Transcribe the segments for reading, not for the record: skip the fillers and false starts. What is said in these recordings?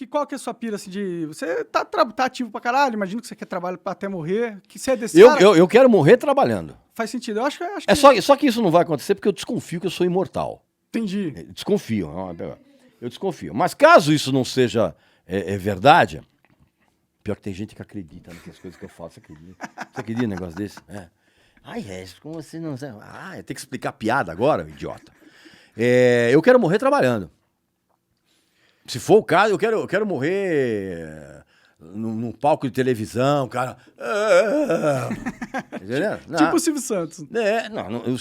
Qual que é a sua pira, assim, de... Você tá ativo pra caralho, imagino que você quer trabalhar até morrer, que você é desse cara. Eu quero morrer trabalhando. Faz sentido, eu acho É só que isso não vai acontecer porque eu desconfio que eu sou imortal. Entendi. Desconfio. Eu desconfio. Mas caso isso não seja verdade, pior que tem gente que acredita nessas coisas que eu falo. Você acredita em um negócio desse? Ai, como você não... tem que explicar piada agora, idiota. Eu quero morrer trabalhando. Se for o caso, eu quero morrer num palco de televisão, cara. Entendeu? Tipo o Silvio Santos. O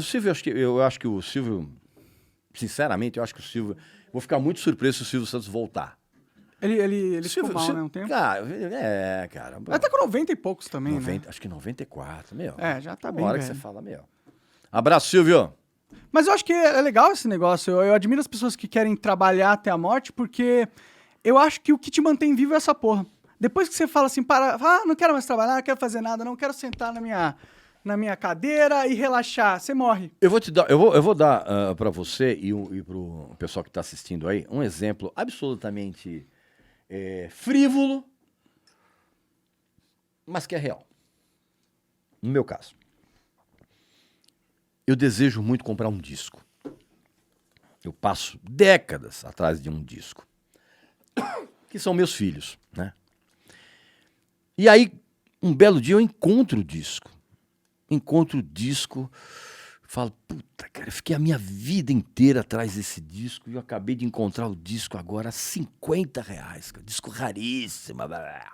Silvio, eu acho que o Silvio, sinceramente, eu acho que o Silvio, vou ficar muito surpreso se o Silvio Santos voltar. Ele ficou mal, né, um tempo? Cara. Ele tá com 90 e poucos também, 90, né? Acho que 94, meu. Já tá bem, Uma hora velho. que você fala, meu. Abraço, Silvio. Mas eu acho que é legal esse negócio. Eu admiro as pessoas que querem trabalhar até a morte, porque eu acho que o que te mantém vivo é essa porra. Depois que você fala assim, não quero mais trabalhar, não quero fazer nada, não quero sentar na minha cadeira e relaxar, você morre. Eu vou dar para você e pro pessoal que tá assistindo aí um exemplo absolutamente frívolo, mas que é real. No meu caso. Eu desejo muito comprar um disco. Eu passo décadas atrás de um disco. Que são meus filhos, né? E aí, um belo dia eu encontro o disco. Falo, puta, cara, eu fiquei a minha vida inteira atrás desse disco e eu acabei de encontrar o disco agora a R$50. Cara, disco raríssimo. Blá, blá.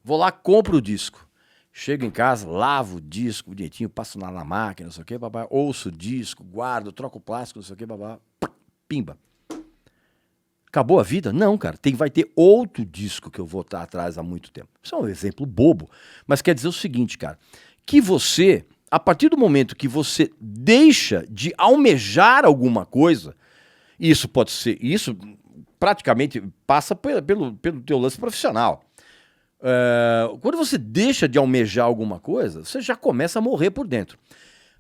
Vou lá, compro o disco. Chego em casa, lavo o disco bonitinho, passo na máquina, não sei o que, babá, ouço o disco, guardo, troco o plástico, não sei o que, babá, pimba. Acabou a vida? Não, cara, vai ter outro disco que eu vou estar atrás há muito tempo. Isso é um exemplo bobo, mas quer dizer o seguinte, cara, que você, a partir do momento que você deixa de almejar alguma coisa, isso praticamente passa pelo teu lance profissional. Quando você deixa de almejar alguma coisa, você já começa a morrer por dentro.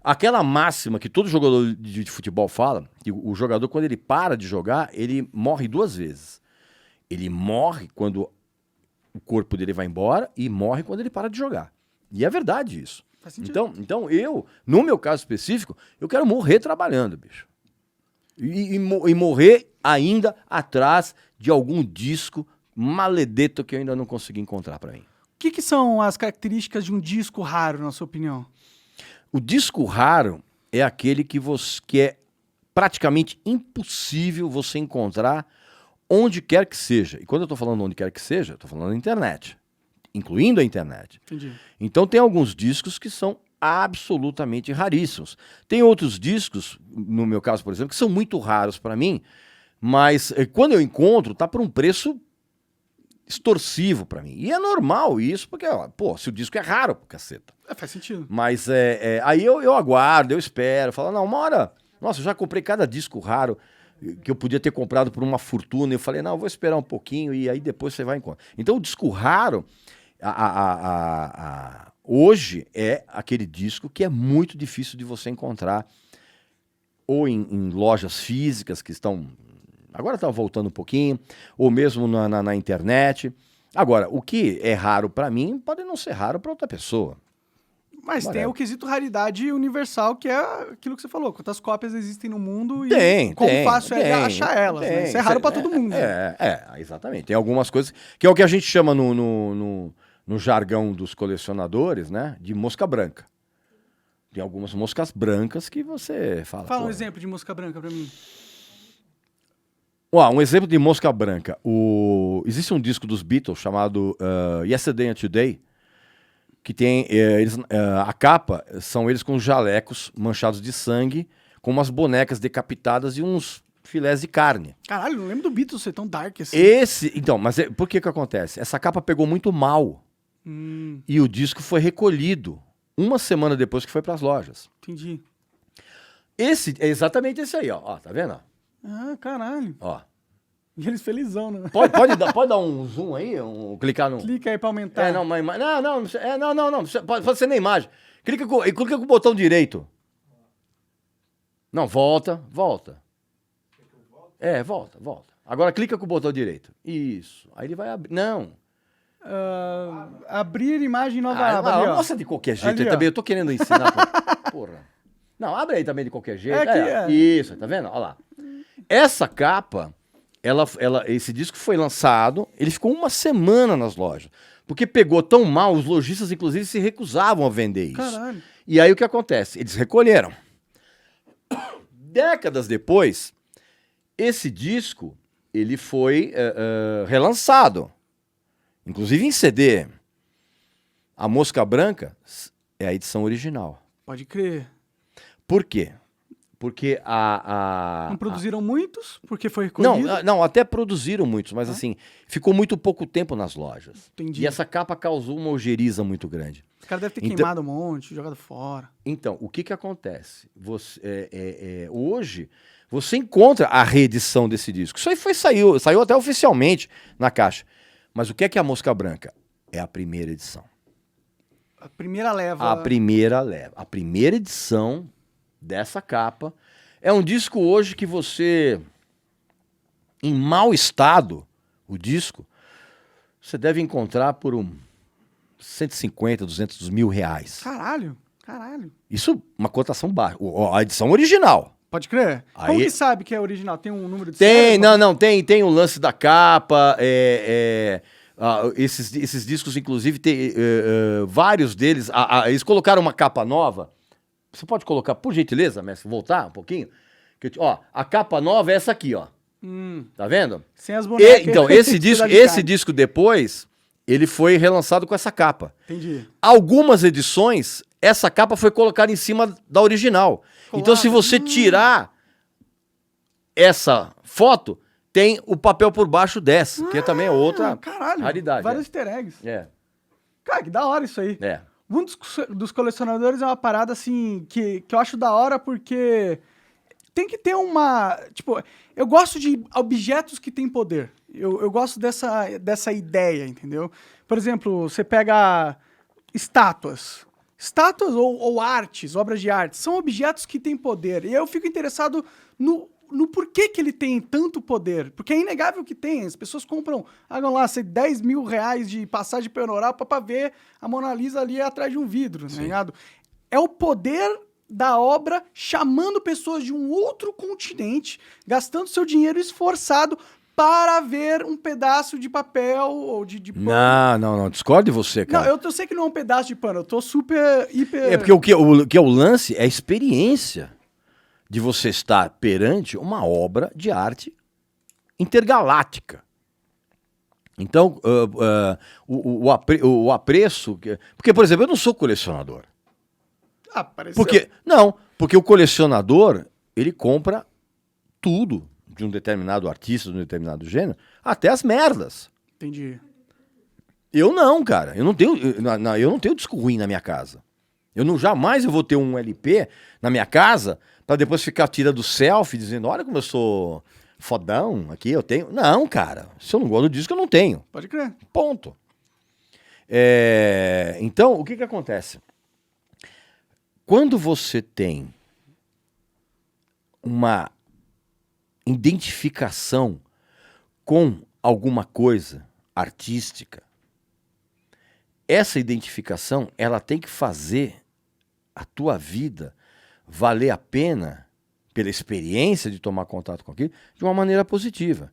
Aquela máxima que todo jogador de futebol fala, que o jogador, quando ele para de jogar, ele morre 2 vezes. Ele morre quando o corpo dele vai embora e morre quando ele para de jogar. E é verdade isso. Então eu, no meu caso específico, eu quero morrer trabalhando, bicho. E morrer ainda atrás de algum disco maledeto que eu ainda não consegui encontrar pra mim. O que são as características de um disco raro, na sua opinião? O disco raro é aquele que é praticamente impossível você encontrar onde quer que seja. E quando eu tô falando onde quer que seja, eu tô falando na internet, incluindo a internet. Entendi. Então tem alguns discos que são absolutamente raríssimos. Tem outros discos, no meu caso, por exemplo, que são muito raros pra mim, mas quando eu encontro, tá por um preço extorsivo pra mim. E é normal isso, porque, se o disco é raro, caceta. Faz sentido. Mas aí eu aguardo, eu espero, falo, não, uma hora... Nossa, eu já comprei cada disco raro que eu podia ter comprado por uma fortuna. Eu falei, não, eu vou esperar um pouquinho e aí depois você vai encontrar. Então o disco raro, hoje é aquele disco que é muito difícil de você encontrar ou em lojas físicas que estão... Agora está voltando um pouquinho, ou mesmo na internet. Agora, o que é raro para mim pode não ser raro para outra pessoa. Mas tem o quesito raridade universal, que é aquilo que você falou. Quantas cópias existem no mundo e como fácil é achar elas. Né? Isso é raro para todo mundo. Exatamente. Tem algumas coisas que é o que a gente chama no jargão dos colecionadores, né, de mosca branca. Tem algumas moscas brancas que você fala... Fala um exemplo de mosca branca para mim. Um exemplo de mosca branca. Existe um disco dos Beatles chamado Yesterday and Today, que tem a capa, são eles com jalecos manchados de sangue, com umas bonecas decapitadas e uns filés de carne. Caralho, não lembro do Beatles ser tão dark assim. Então, mas por que acontece? Essa capa pegou muito mal e o disco foi recolhido 1 semana depois que foi para as lojas. Entendi. É exatamente esse aí, ó. Tá vendo? Ah, caralho. Ó. E eles felizão, né? Pode dar um zoom aí? Clicar no... Clica aí pra aumentar. Não. Pode ser na imagem. Clica com o botão direito. Não, volta. Volta. Agora clica com o botão direito. Isso. Aí ele vai abrir. Não. Abrir imagem nova aba. Ali, ó. Mostra de qualquer jeito. Ali, Aí também eu tô querendo ensinar. Porra. Não, abre aí também de qualquer jeito. Isso, tá vendo? Olha lá. Essa capa, esse disco foi lançado, ele ficou uma semana nas lojas. Porque pegou tão mal, os lojistas, inclusive, se recusavam a vender isso. Caralho. E aí o que acontece? Eles recolheram. Décadas depois, esse disco, ele foi relançado. Inclusive em CD. A Mosca Branca é a edição original. Pode crer. Por quê? Porque Não produziram muitos, porque foi recolhido? Não, até produziram muitos, mas assim, ficou muito pouco tempo nas lojas. Entendi. E essa capa causou uma ojeriza muito grande. Os caras devem ter queimado um monte, jogado fora. Então, o que acontece? Hoje, você encontra a reedição desse disco. Isso aí saiu até oficialmente na caixa. Mas o que é a Mosca Branca? É a primeira edição. A primeira leva. A primeira leva. A primeira edição dessa capa. É um disco hoje que você, em mau estado, o disco, você deve encontrar por 150, 200 mil reais. Caralho. Isso, uma cotação baixa. A edição original. Pode crer? Aí... Como que sabe que é original? Tem um número de série? Tem, tem o lance da capa, esses discos, inclusive, tem vários deles, eles colocaram uma capa nova. Você pode colocar, por gentileza, mestre, voltar um pouquinho? A capa nova é essa aqui, ó. Tá vendo? Sem as bonecas. Então, esse disco depois, ele foi relançado com essa capa. Entendi. Algumas edições, essa capa foi colocada em cima da original. Então, se você tirar essa foto, tem o papel por baixo dessa, que também é outra raridade. Vários easter eggs. É. Cara, que da hora isso aí. É. Um dos colecionadores é uma parada, assim, que eu acho da hora porque tem que ter uma... Tipo, eu gosto de objetos que têm poder. Eu gosto dessa ideia, entendeu? Por exemplo, você pega estátuas. Estátuas ou artes, obras de arte, são objetos que têm poder. E eu fico interessado no porquê que ele tem tanto poder. Porque é inegável que tem. As pessoas compram, vamos lá, 10 mil reais de passagem para Europa para ver a Mona Lisa ali atrás de um vidro, tá ligado? É o poder da obra chamando pessoas de um outro continente, gastando seu dinheiro esforçado para ver um pedaço de papel ou de pano. Não, discordo de você, cara. Não, eu sei que não é um pedaço de pano, eu tô hiper... É porque o que é o lance é a experiência de você estar perante uma obra de arte intergaláctica. Então, o apreço... Porque, por exemplo, eu não sou colecionador. Pareceu. Porque o colecionador, ele compra tudo de um determinado artista, de um determinado gênero, até as merdas. Entendi. Eu não, cara. Eu não tenho disco ruim na minha casa. Jamais eu vou ter um LP na minha casa pra depois ficar tirando selfie, dizendo, olha como eu sou fodão aqui, eu tenho. Não, cara. Se eu não gosto do disco, eu não tenho. Pode crer. Ponto. Então, o que acontece? Quando você tem uma identificação com alguma coisa artística, essa identificação, ela tem que fazer a tua vida valer a pena, pela experiência de tomar contato com aquilo, de uma maneira positiva.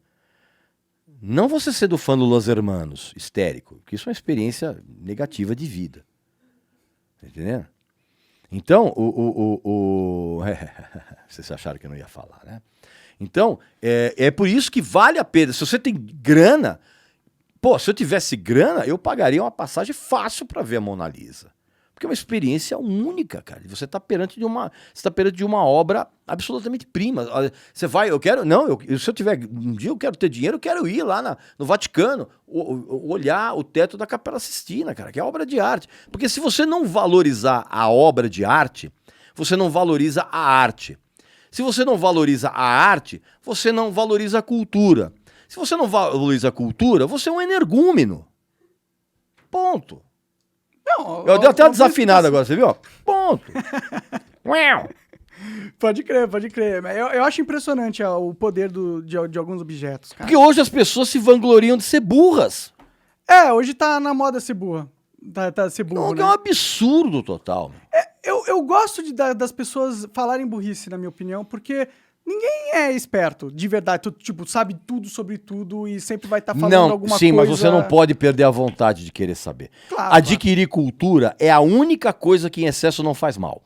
Não você ser do fã do Los Hermanos, histérico, que isso é uma experiência negativa de vida. Tá entendendo? Então, vocês acharam que eu não ia falar, né? Então, é por isso que vale a pena. Se você tem grana, se eu tivesse grana, eu pagaria uma passagem fácil para ver a Mona Lisa. Porque é uma experiência única, cara. Você está perante de uma obra absolutamente prima. Você vai, se eu tiver um dia, eu quero ter dinheiro, eu quero ir lá no Vaticano, olhar o teto da Capela Sistina, cara, que é obra de arte. Porque se você não valorizar a obra de arte, você não valoriza a arte. Se você não valoriza a arte, você não valoriza a cultura. Se você não valoriza a cultura, você é um energúmeno. Ponto. Eu dei até uma desafinada agora, você viu? Ponto. Pode crer, pode crer. Eu acho impressionante o poder de alguns objetos, cara. Porque hoje as pessoas se vangloriam de ser burras. Hoje tá na moda ser burra. Tá ser burro, É um absurdo total. Eu gosto das pessoas falarem burrice, na minha opinião, porque ninguém é esperto, de verdade. Tu, tipo, sabe tudo sobre tudo e sempre vai estar falando alguma coisa. Sim, mas você não pode perder a vontade de querer saber. Claro, Adquirir cultura é a única coisa que em excesso não faz mal.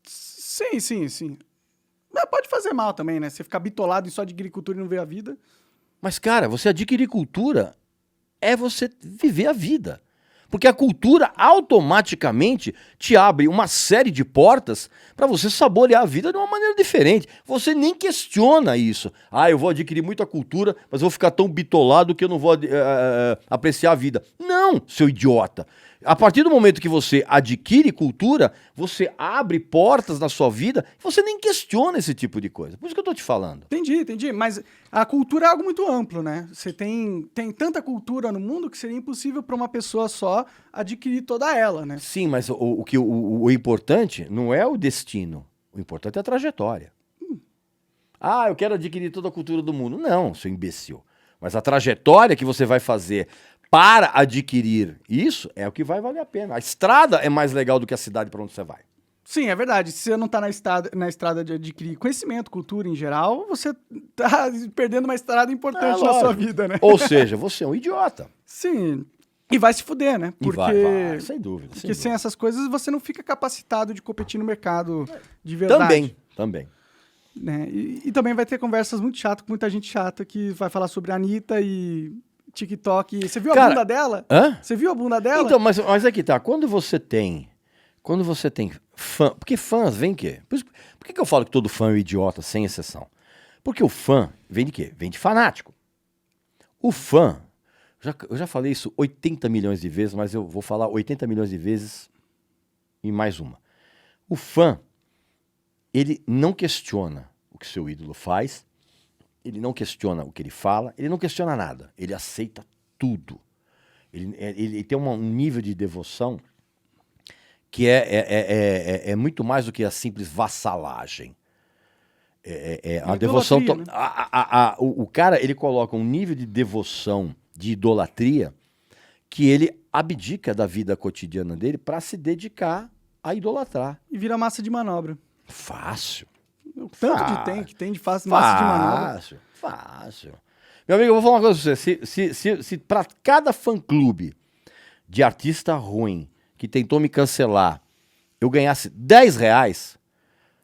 Sim. Mas pode fazer mal também, né? Você ficar bitolado em só adquirir cultura e não ver a vida. Mas, cara, você adquirir cultura é você viver a vida. Porque a cultura automaticamente te abre uma série de portas para você saborear a vida de uma maneira diferente. Você nem questiona isso. Eu vou adquirir muita cultura, mas vou ficar tão bitolado que eu não vou apreciar a vida. Não, seu idiota. A partir do momento que você adquire cultura, você abre portas na sua vida, você nem questiona esse tipo de coisa. Por isso que eu tô te falando. Entendi. Mas a cultura é algo muito amplo, né? Você tem tanta cultura no mundo que seria impossível para uma pessoa só adquirir toda ela, né? Sim, mas o importante não é o destino. O importante é a trajetória. Eu quero adquirir toda a cultura do mundo. Não, seu imbecil. Mas a trajetória que você vai fazer para adquirir isso é o que vai valer a pena. A estrada é mais legal do que a cidade para onde você vai. Sim, é verdade. Se você não tá na estrada de adquirir conhecimento, cultura em geral, você tá perdendo uma estrada importante na sua vida, né? Ou seja, você é um idiota. Sim. E vai se fuder, né? Porque, vai, sem dúvida. Porque sem essas coisas você não fica capacitado de competir no mercado de verdade. Também. Né? E também vai ter conversas muito chatas com muita gente chata que vai falar sobre a Anitta e TikTok. Você viu a bunda dela? Hã? Você viu a bunda dela? Então, mas aqui tá. Quando você tem fã... Porque fãs vem quê? Por que eu falo que todo fã é um idiota, sem exceção? Porque o fã vem de quê? Vem de fanático. O fã... Eu já falei isso 80 milhões de vezes, mas eu vou falar 80 milhões de vezes e mais uma. O fã, ele não questiona o que seu ídolo faz, ele não questiona o que ele fala, ele não questiona nada, ele aceita tudo. Ele tem um nível de devoção que é muito mais do que a simples vassalagem. A devoção... Né? O cara, ele coloca um nível de devoção, de idolatria, que ele abdica da vida cotidiana dele para se dedicar a idolatrar. E vira massa de manobra. Fácil. O tanto que tem de massa de manobra. Fácil. Meu amigo, eu vou falar uma coisa pra você. Se para cada fã-clube de artista ruim que tentou me cancelar, eu ganhasse R$10,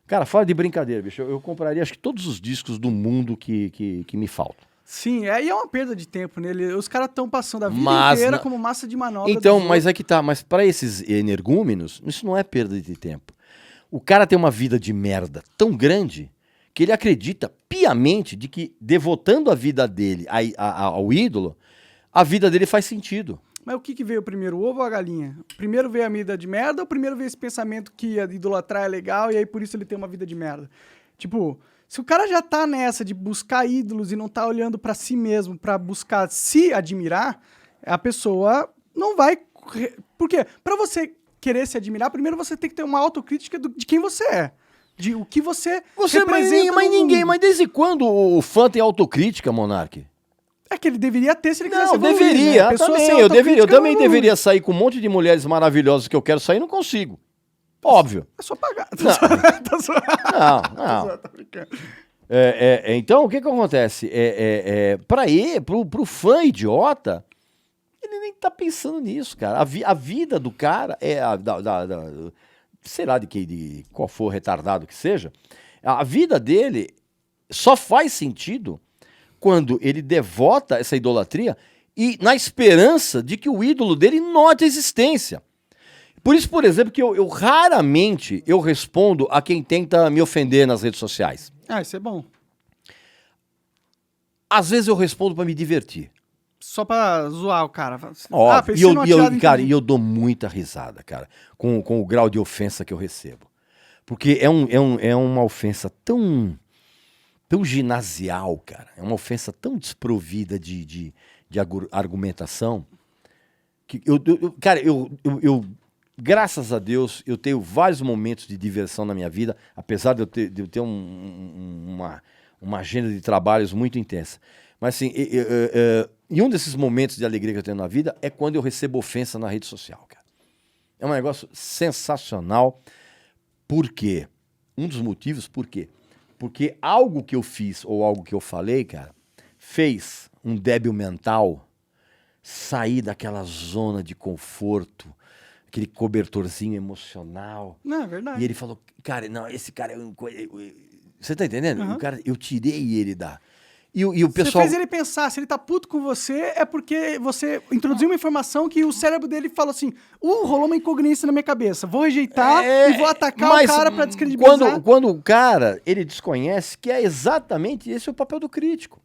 cara, fora de brincadeira, bicho, eu compraria acho que todos os discos do mundo que me faltam. Sim, e é uma perda de tempo nele. Os caras estão passando a vida inteira como massa de manobra. Então, mas é que tá. Mas para esses energúmenos, isso não é perda de tempo. O cara tem uma vida de merda tão grande que ele acredita piamente de que, devotando a vida dele ao ídolo, a vida dele faz sentido. Mas o que veio primeiro, o ovo ou a galinha? Primeiro veio a vida de merda ou primeiro veio esse pensamento que a idolatrar é legal e aí por isso ele tem uma vida de merda? Tipo... Se o cara já tá nessa de buscar ídolos e não tá olhando pra si mesmo, pra buscar se admirar, a pessoa não vai... Por quê? Pra você querer se admirar, primeiro você tem que ter uma autocrítica de quem você é. De o que você representa mas desde quando o fã tem autocrítica, Monark? É que ele deveria ter se ele quisesse Não, evoluir, deveria, né? também. Eu também deveria sair com um monte de mulheres maravilhosas que eu quero sair e não consigo. Óbvio. É só pagar. Não. Tô brincando. Então, o que acontece? Pro fã idiota, ele nem tá pensando nisso, cara. A vida do cara sei lá de qual for retardado que seja, a vida dele só faz sentido quando ele devota essa idolatria e na esperança de que o ídolo dele note a existência. Por isso, por exemplo, que eu raramente respondo a quem tenta me ofender nas redes sociais. Isso é bom. Às vezes eu respondo para me divertir. Só pra zoar o cara. E eu dou muita risada, cara, com o grau de ofensa que eu recebo. Porque é uma ofensa tão ginasial, cara. É uma ofensa tão desprovida de argumentação. Que cara, graças a Deus, eu tenho vários momentos de diversão na minha vida, apesar de eu ter uma agenda de trabalhos muito intensa. Mas assim, e um desses momentos de alegria que eu tenho na vida é quando eu recebo ofensa na rede social, cara. É um negócio sensacional. Por quê? Um dos motivos, por quê? Porque algo que eu fiz ou algo que eu falei, cara, fez um débil mental sair daquela zona de conforto, aquele cobertorzinho emocional. Não, é verdade. E ele falou, cara, não, esse cara é um... Você tá entendendo? Uhum. O cara, eu tirei ele da... E o pessoal... Você fez ele pensar, se ele tá puto com você, é porque você introduziu uma informação que o cérebro dele falou assim, rolou uma incongruência na minha cabeça, vou rejeitar e vou atacar o cara pra descredibilizar. Quando o cara, ele desconhece que é exatamente esse o papel do crítico.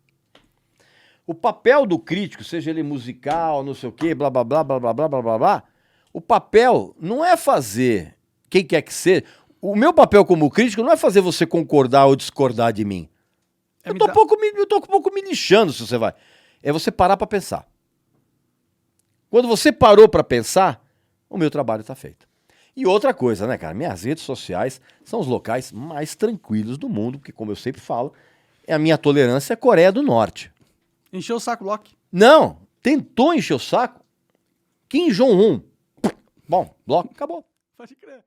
O papel do crítico, seja ele musical, não sei o quê, blá, blá, blá, blá, blá, blá, blá, blá, blá, o papel não é fazer, quem quer que seja, o meu papel como crítico não é fazer você concordar ou discordar de mim. Eu tô um pouco me lixando se você vai. É você parar pra pensar. Quando você parou pra pensar, o meu trabalho tá feito. E outra coisa, né, cara? Minhas redes sociais são os locais mais tranquilos do mundo, porque, como eu sempre falo, a minha tolerância é Coreia do Norte. Encheu o saco, Loki. Não, tentou encher o saco. Kim Jong-un. Bom, bloco, acabou. Pode crer.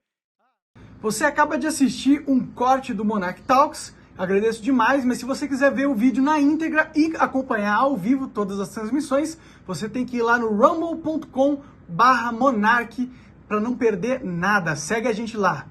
Você acaba de assistir um corte do Monarch Talks. Agradeço demais, mas se você quiser ver o vídeo na íntegra e acompanhar ao vivo todas as transmissões, você tem que ir lá no rumble.com/monarch para não perder nada. Segue a gente lá.